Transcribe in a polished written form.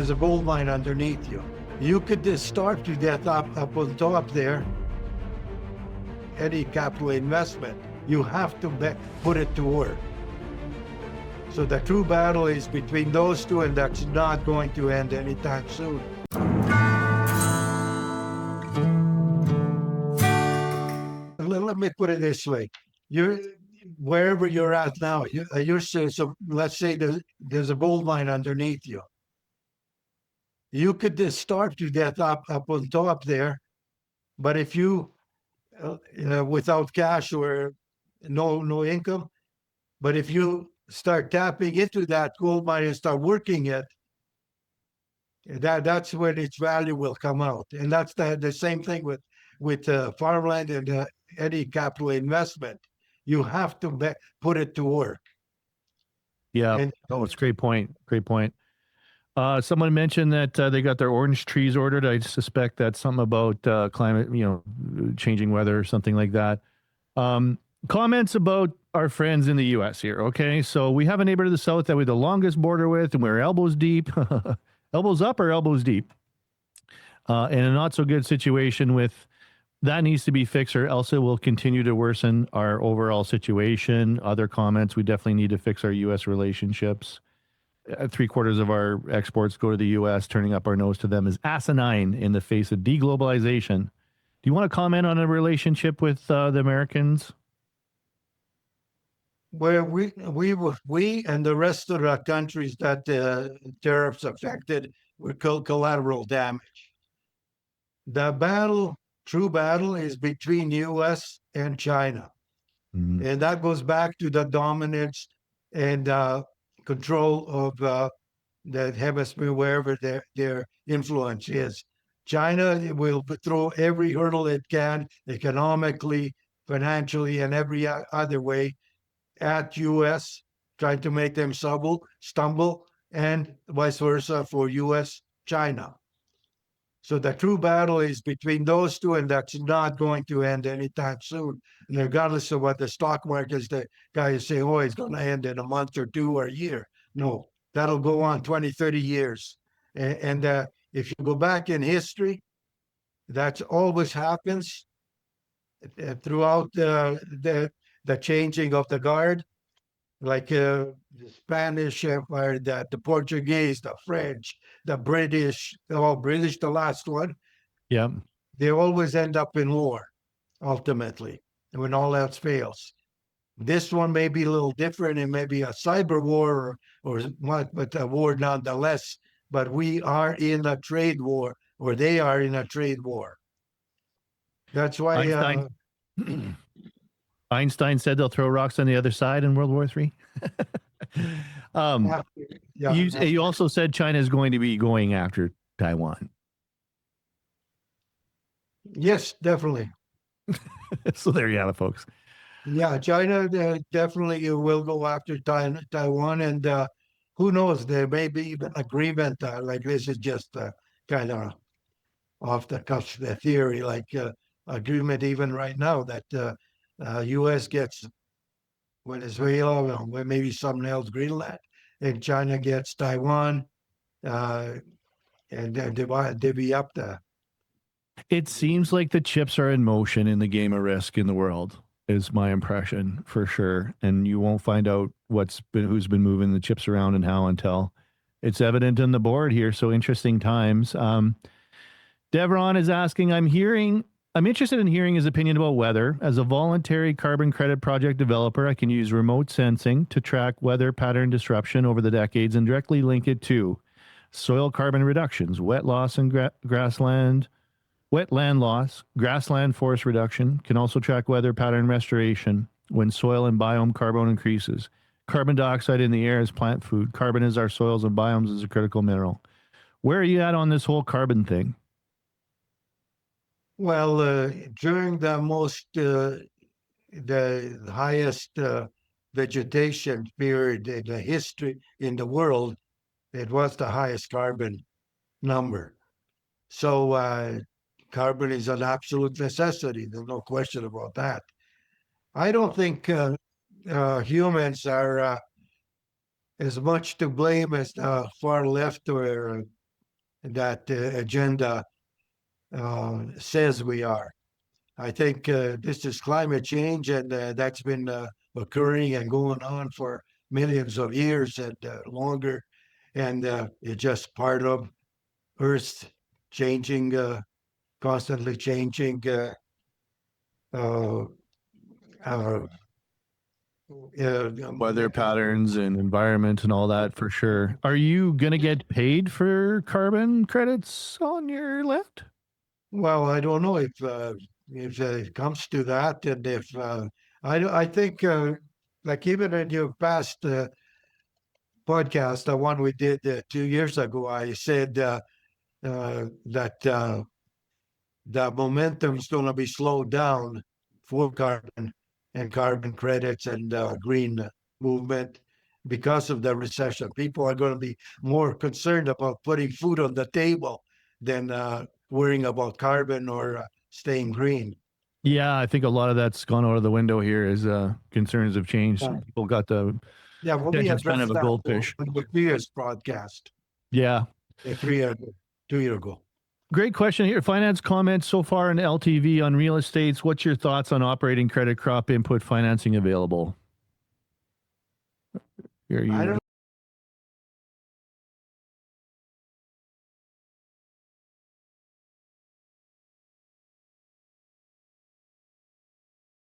There's a gold mine underneath you. You could just start to get up on top there. Any capital investment, you have to put it to work. So the true battle is between those two, and that's not going to end anytime soon. Let me put it this way. Wherever you're at now, so let's say there's a gold mine underneath you. You could just start to get up on top there, but if you without cash or no income, but if you start tapping into that gold mine and start working it, that's when its value will come out. And that's the same thing with farmland and any capital investment. You have to put it to work. Yeah. And, it's a great point. Great point. Someone mentioned that they got their orange trees ordered. I suspect that's something about climate, changing weather or something like that. Comments about our friends in the U.S. here. Okay, so we have a neighbor to the south that we have the longest border with, and we're elbows deep, elbows up or elbows deep, in a not so good situation with. That needs to be fixed, or else it will continue to worsen our overall situation. Other comments, we definitely need to fix our U.S. relationships. 3/4 of our exports go to the U.S. Turning up our nose to them is asinine in the face of deglobalization. Do you want to comment on a relationship with the Americans? Where we and the rest of the countries that tariffs affected were collateral damage. The true battle is between U.S. and China. Mm-hmm. And that goes back to the dominance and control of the hemisphere, wherever their influence is. China will throw every hurdle it can, economically, financially, and every other way, at U.S., trying to make them stumble, and vice versa for U.S., China. So the true battle is between those two, and that's not going to end anytime soon. And regardless of what the stock markets, the guys say, oh, it's going to end in a month or two or a year. No, that'll go on 20, 30 years. And if you go back in history, that always happens throughout the changing of the guard, like the Spanish Empire, the Portuguese, the French, the British, British, the last one. Yeah. They always end up in war, ultimately, when all else fails. This one may be a little different. It may be a cyber war or what, but a war nonetheless. But we are in a trade war, or they are in a trade war. That's why Einstein said they'll throw rocks on the other side in World War III. You also said China is going to be going after Taiwan. Yes, definitely. So there you have it, folks. Yeah, China definitely will go after Taiwan, and who knows, there may be even agreement. Like this is just kind of off the cuff the theory, like agreement even right now that U.S. gets Venezuela, or maybe something else, Greenland, and China gets Taiwan, and divvy up the. It seems like the chips are in motion in the game of Risk in the world, is my impression, for sure. And you won't find out who's been moving the chips around and how until it's evident on the board here. So interesting times. Devron is asking, I'm interested in hearing his opinion about weather. As a voluntary carbon credit project developer, I can use remote sensing to track weather pattern disruption over the decades and directly link it to soil carbon reductions, wet loss and wetland loss, grassland forest reduction. Can also track weather pattern restoration when soil and biome carbon increases. Carbon dioxide in the air is plant food. Carbon is our soils and biomes is a critical mineral. Where are you at on this whole carbon thing? Well, during the highest vegetation period in the history in the world, it was the highest carbon number. So carbon is an absolute necessity. There's no question about that. I don't think humans are as much to blame as the far left or that agenda says we are. I think this is climate change, and that's been occurring and going on for millions of years and longer. And it's just part of Earth's changing, constantly changing uh, uh, Weather patterns and environment and all that for sure. Are you going to get paid for carbon credits on your land? well, I don't know if it comes to that, and if I think like even in your past podcast, the one we did 2 years ago, I said that the momentum is going to be slowed down for carbon and carbon credits and green movement because of the recession. People are going to be more concerned about putting food on the table than worrying about carbon or staying green. Yeah, I think a lot of that's gone out of the window here as concerns have changed. Yeah, People got the yeah, well, we attention span of addressed a that goldfish. in the previous broadcast Yeah. 3 years, 2 years ago. Great question here. Finance comments so far in LTV on real estates. What's your thoughts on operating credit crop input financing available? I don't